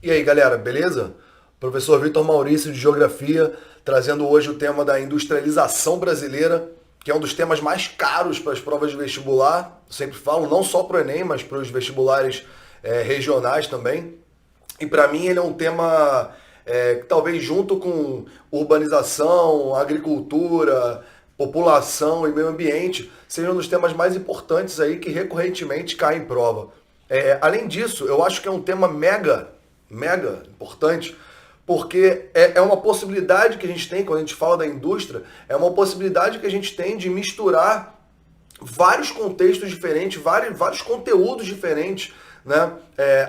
E aí, galera, beleza? Professor Vitor Maurício de Geografia, trazendo hoje o tema da industrialização brasileira, que é um dos temas mais caros para as provas de vestibular. Eu sempre falo, não só para o Enem, mas para os vestibulares regionais também. E para mim ele é um tema que talvez junto com urbanização, agricultura, população e meio ambiente, seja um dos temas mais importantes aí que recorrentemente cai em prova. Além disso, eu acho que é um tema mega importante, porque é uma possibilidade que a gente tem, quando a gente fala da indústria, é uma possibilidade que a gente tem de misturar vários contextos diferentes, vários conteúdos diferentes, né,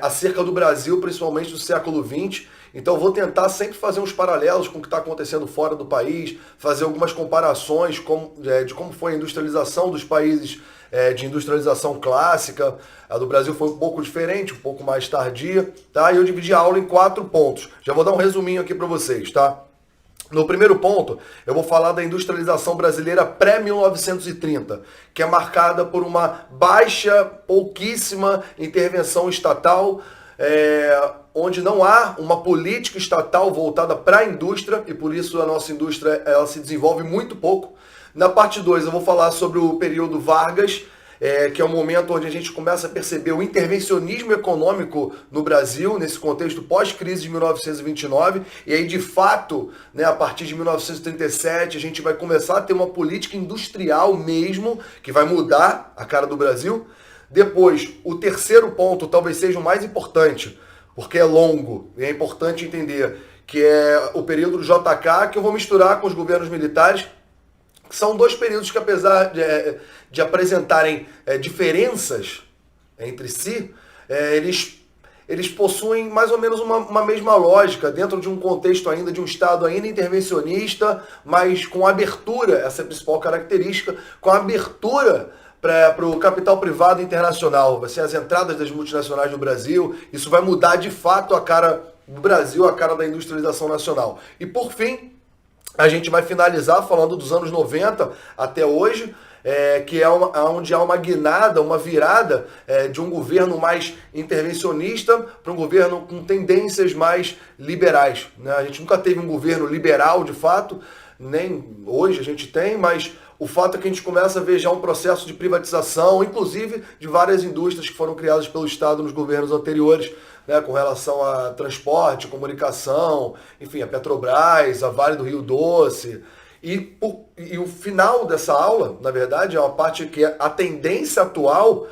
acerca do Brasil, principalmente do século XX. Então eu vou tentar sempre fazer uns paralelos com o que está acontecendo fora do país, fazer algumas comparações de como foi a industrialização dos países de industrialização clássica. A do Brasil foi um pouco diferente, um pouco mais tardia, tá? E eu dividi a aula em 4 pontos. Já vou dar um resuminho aqui para vocês, tá? No primeiro ponto, eu vou falar da industrialização brasileira pré-1930, que é marcada por uma baixa, pouquíssima intervenção estatal, onde não há uma política estatal voltada para a indústria, e por isso a nossa indústria ela se desenvolve muito pouco. Na parte 2 eu vou falar sobre o período Vargas, que é o momento onde a gente começa a perceber o intervencionismo econômico no Brasil, nesse contexto pós-crise de 1929, e aí de fato, né, a partir de 1937, a gente vai começar a ter uma política industrial mesmo, que vai mudar a cara do Brasil. Depois, o terceiro ponto talvez seja o mais importante, porque é longo, e é importante entender, que é o período do JK, que eu vou misturar com os governos militares, que são 2 períodos que, apesar de apresentarem diferenças entre si, eles possuem mais ou menos uma mesma lógica, dentro de um contexto ainda, de um Estado ainda intervencionista, mas com abertura, essa é a principal característica, com abertura para o capital privado internacional, vai ser as entradas das multinacionais no Brasil. Isso vai mudar de fato a cara do Brasil, a cara da industrialização nacional. E por fim, a gente vai finalizar falando dos anos 90 até hoje, que é onde há uma guinada, uma virada de um governo mais intervencionista para um governo com tendências mais liberais, né? A gente nunca teve um governo liberal de fato, nem hoje a gente tem, mas o fato é que a gente começa a ver já um processo de privatização, inclusive de várias indústrias que foram criadas pelo Estado nos governos anteriores, né, com relação a transporte, comunicação, enfim, a Petrobras, a Vale do Rio Doce. E o final dessa aula, na verdade, é uma parte que é a tendência atual,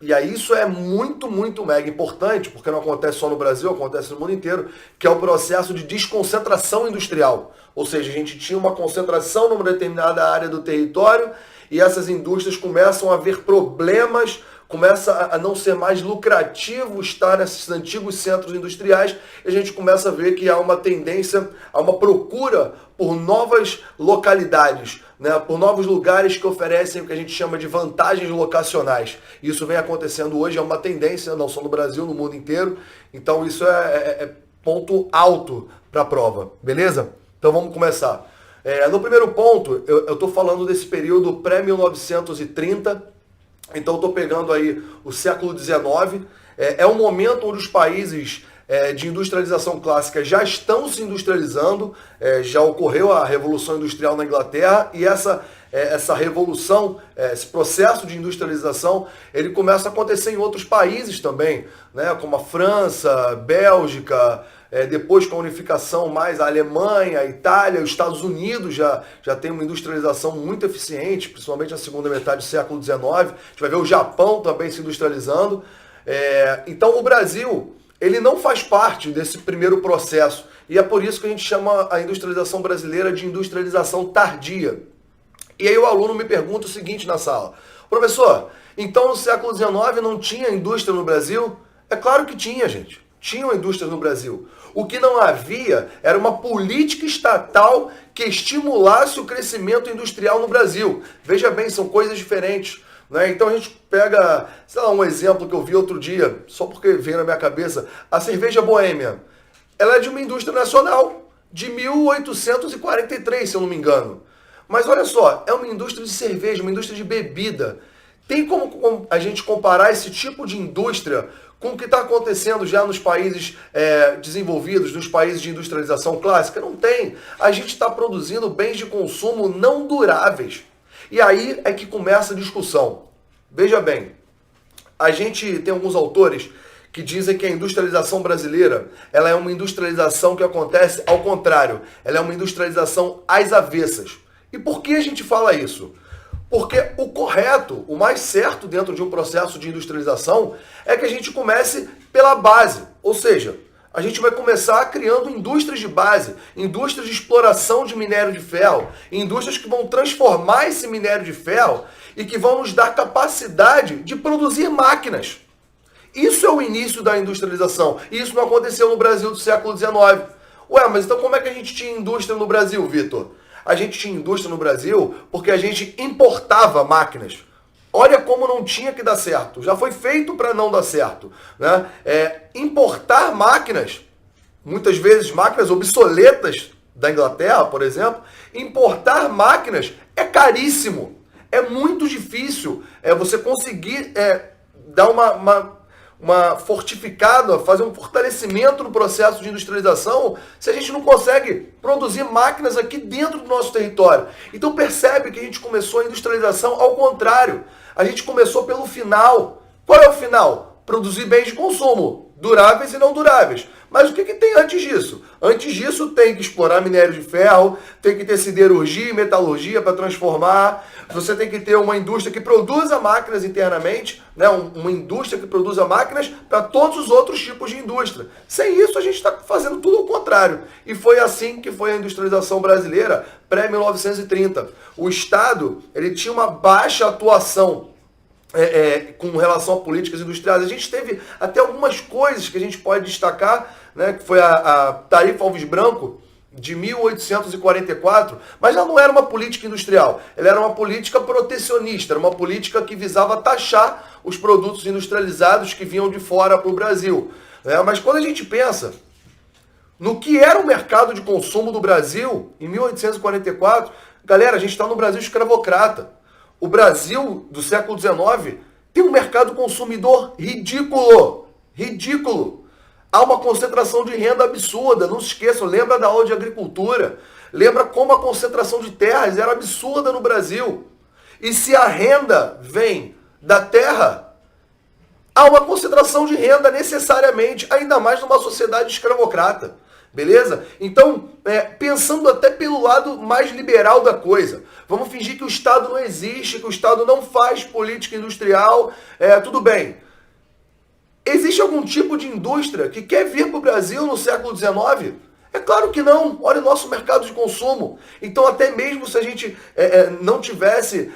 e aí isso é muito mega importante, porque não acontece só no Brasil, acontece no mundo inteiro, que é o processo de desconcentração industrial. Ou seja, a gente tinha uma concentração numa determinada área do território e essas indústrias começam a ver problemas, começa a não ser mais lucrativo estar nesses antigos centros industriais, e a gente começa a ver que há uma tendência, há uma procura por novas localidades, né, por novos lugares que oferecem o que a gente chama de vantagens locacionais. Isso vem acontecendo hoje, é uma tendência, não só no Brasil, no mundo inteiro. Então isso é ponto alto para a prova, beleza? Então vamos começar. No primeiro ponto, eu estou falando desse período pré-1930, então estou pegando aí o século XIX, é um momento onde os países de industrialização clássica já estão se industrializando, já ocorreu a Revolução Industrial na Inglaterra, e essa revolução, esse processo de industrialização, ele começa a acontecer em outros países também, né, como a França, Bélgica, depois com a unificação mais a Alemanha, a Itália, os Estados Unidos já tem uma industrialização muito eficiente, principalmente na segunda metade do século XIX. A gente vai ver o Japão também se industrializando. Então o Brasil, ele não faz parte desse primeiro processo, e é por isso que a gente chama a industrialização brasileira de industrialização tardia. E aí o aluno me pergunta o seguinte na sala: professor, então no século XIX não tinha indústria no Brasil? É claro que tinha, gente. Tinham indústrias no Brasil. O que não havia era uma política estatal que estimulasse o crescimento industrial no Brasil. Veja bem, são coisas diferentes, né? Então a gente pega, sei lá, um exemplo que eu vi outro dia, só porque veio na minha cabeça, a cerveja Boêmia. Ela é de uma indústria nacional, de 1843, se eu não me engano. Mas olha só, é uma indústria de cerveja, uma indústria de bebida. Tem como a gente comparar esse tipo de indústria com o que está acontecendo já nos países desenvolvidos, nos países de industrialização clássica? Não tem. A gente está produzindo bens de consumo não duráveis. E aí é que começa a discussão. Veja bem, a gente tem alguns autores que dizem que a industrialização brasileira, ela é uma industrialização que acontece ao contrário. Ela é uma industrialização às avessas. E por que a gente fala isso? Porque o correto, o mais certo dentro de um processo de industrialização é que a gente comece pela base. Ou seja, a gente vai começar criando indústrias de base, indústrias de exploração de minério de ferro, indústrias que vão transformar esse minério de ferro e que vão nos dar capacidade de produzir máquinas. Isso é o início da industrialização. E isso não aconteceu no Brasil do século XIX. Ué, mas então como é que a gente tinha indústria no Brasil, Vitor? A gente tinha indústria no Brasil porque a gente importava máquinas. Olha como não tinha que dar certo. Já foi feito para não dar certo, né? Importar máquinas, muitas vezes máquinas obsoletas da Inglaterra, por exemplo, importar máquinas é caríssimo. É muito difícil você conseguir dar uma fortificada, fazer um fortalecimento no processo de industrialização se a gente não consegue produzir máquinas aqui dentro do nosso território. Então percebe que a gente começou a industrialização ao contrário. A gente começou pelo final. Qual é o final? Produzir bens de consumo, duráveis e não duráveis. Mas o que tem antes disso? Antes disso tem que explorar minério de ferro, tem que ter siderurgia e metalurgia para transformar, você tem que ter uma indústria que produza máquinas internamente, né? Uma indústria que produza máquinas para todos os outros tipos de indústria. Sem isso, a gente está fazendo tudo ao contrário. E foi assim que foi a industrialização brasileira pré-1930. O Estado ele tinha uma baixa atuação com relação a políticas industriais. A gente teve até algumas coisas que a gente pode destacar, né, que foi a Tarifa Alves Branco, de 1844, mas ela não era uma política industrial, ela era uma política protecionista, era uma política que visava taxar os produtos industrializados que vinham de fora para o Brasil. Mas quando a gente pensa no que era o mercado de consumo do Brasil, em 1844, galera, a gente está no Brasil escravocrata. O Brasil do século XIX tem um mercado consumidor ridículo. Ridículo. Há uma concentração de renda absurda. Não se esqueçam, lembra da aula de agricultura. Lembra como a concentração de terras era absurda no Brasil. E se a renda vem da terra, há uma concentração de renda necessariamente, ainda mais numa sociedade escravocrata. Beleza? Então, pensando até pelo lado mais liberal da coisa, vamos fingir que o Estado não existe, que o Estado não faz política industrial, tudo bem. Existe algum tipo de indústria que quer vir para o Brasil no século XIX? É claro que não. Olha o nosso mercado de consumo. Então, até mesmo se a gente não tivesse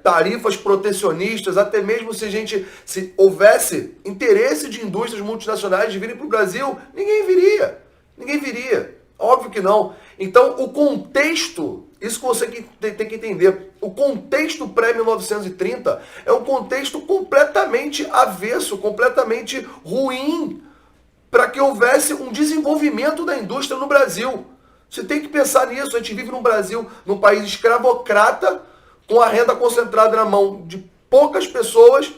tarifas protecionistas, até mesmo se houvesse interesse de indústrias multinacionais de virem para o Brasil, ninguém viria. Ninguém viria. Óbvio que não. Então, o contexto, isso que você tem que entender, o contexto pré-1930 é um contexto completamente avesso, completamente ruim para que houvesse um desenvolvimento da indústria no Brasil. Você tem que pensar nisso. A gente vive no Brasil, num país escravocrata, com a renda concentrada na mão de poucas pessoas,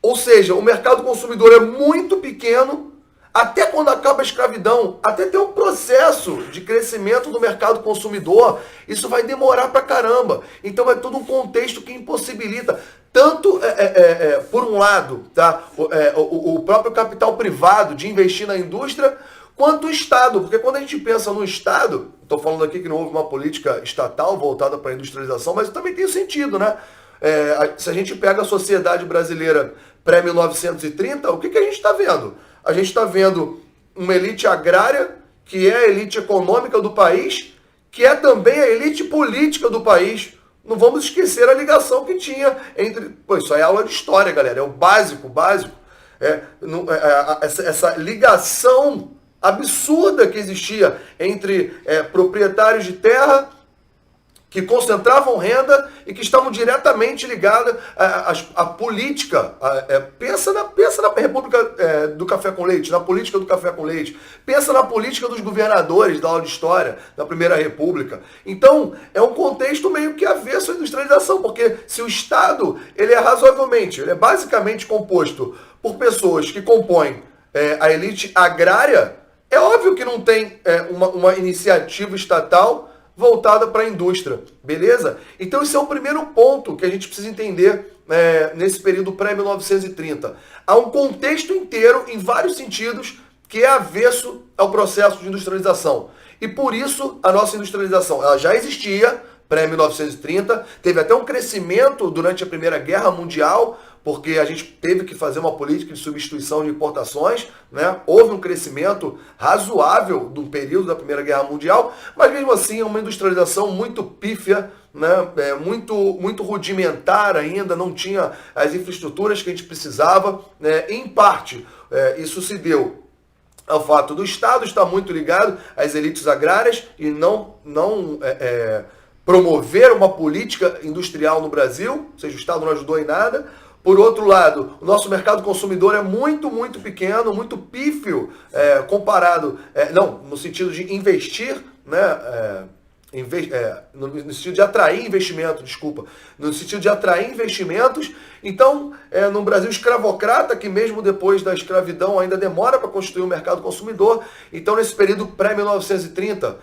ou seja, o mercado consumidor é muito pequeno. Até quando acaba a escravidão, até ter um processo de crescimento do mercado consumidor, isso vai demorar pra caramba. Então é todo um contexto que impossibilita, tanto, por um lado, tá, o próprio capital privado de investir na indústria, quanto o Estado. Porque quando a gente pensa no Estado, estou falando aqui que não houve uma política estatal voltada para a industrialização, mas também tem sentido, né? Se a gente pega a sociedade brasileira pré-1930, o que a gente está vendo? A gente está vendo uma elite agrária, que é a elite econômica do país, que é também a elite política do país. Não vamos esquecer a ligação que tinha entre... Pô, isso aí é aula de história, galera. É o básico, básico. Essa ligação absurda que existia entre proprietários de terra que concentravam renda e que estavam diretamente ligadas à política. Pensa na República do Café com Leite, na política do café com leite. Pensa na política dos governadores da aula de história da Primeira República. Então, é um contexto meio que avesso à industrialização, porque se o Estado ele é basicamente composto por pessoas que compõem a elite agrária, é óbvio que não tem uma iniciativa estatal voltada para a indústria, beleza? Então esse é o primeiro ponto que a gente precisa entender nesse período pré-1930. Há um contexto inteiro, em vários sentidos, que é avesso ao processo de industrialização. E por isso a nossa industrialização ela já existia, pré-1930, teve até um crescimento durante a Primeira Guerra Mundial, porque a gente teve que fazer uma política de substituição de importações, né? Houve um crescimento razoável do período da Primeira Guerra Mundial, mas mesmo assim é uma industrialização muito pífia, né? Muito rudimentar ainda, não tinha as infraestruturas que a gente precisava, né? Em parte, isso se deu ao fato do Estado estar muito ligado às elites agrárias e não promover uma política industrial no Brasil, ou seja, o Estado não ajudou em nada. Por outro lado, o nosso mercado consumidor é muito, muito pequeno, muito pífio, comparado, no sentido de investir, né, no sentido de atrair investimentos, no sentido de atrair investimentos. Então, no Brasil escravocrata, que mesmo depois da escravidão ainda demora para constituir um mercado consumidor, então nesse período pré-1930,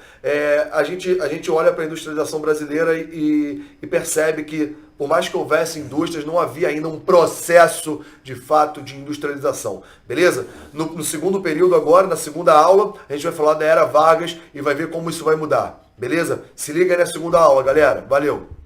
a gente olha para a industrialização brasileira e percebe que, por mais que houvesse indústrias, não havia ainda um processo de fato de industrialização, beleza? No segundo período agora, na segunda aula, a gente vai falar da Era Vargas e vai ver como isso vai mudar. Beleza? Se liga aí na segunda aula, galera. Valeu!